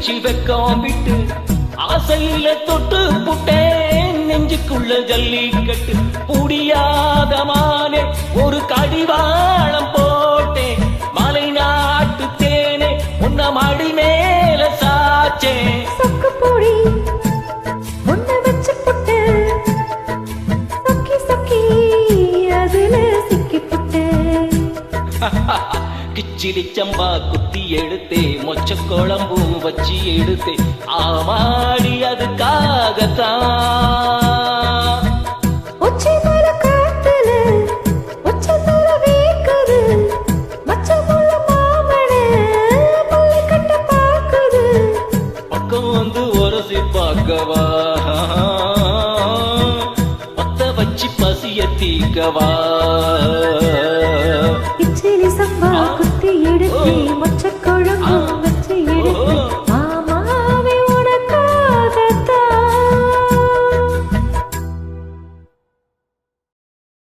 சிரிச்சு வெக்கம் விட்டு ஆசையில தொட்டு புட்டேன் நெஞ்சுக்குள்ள ஜல்லிக்கட்டு புடியாத மானே ஒரு கடிவாளம் போட்டேன் மலை நாட்டு தேனே உன்ன மடி மேல சாச்சேன் சொக்கு பொடி உன்னை வச்சு புட்டு சொக்கி சொக்கி அதுல சிக்கி புட்டு கிச்சிலி சம்பா குத்தி எடுத்தே மொச்ச குழம்பும் வச்சு எடுத்தே ஆமாடி அதுக்காகத்தான் ஒச்சை மர காத்துல ஒச்சை மர வேக்குது மச்சமுள்ள மாமன முள்ளை கட்ட பாக்குது பக்கம் வந்து உரசி பார்க்கவா பத்த வச்சு பசிய தீக்கவா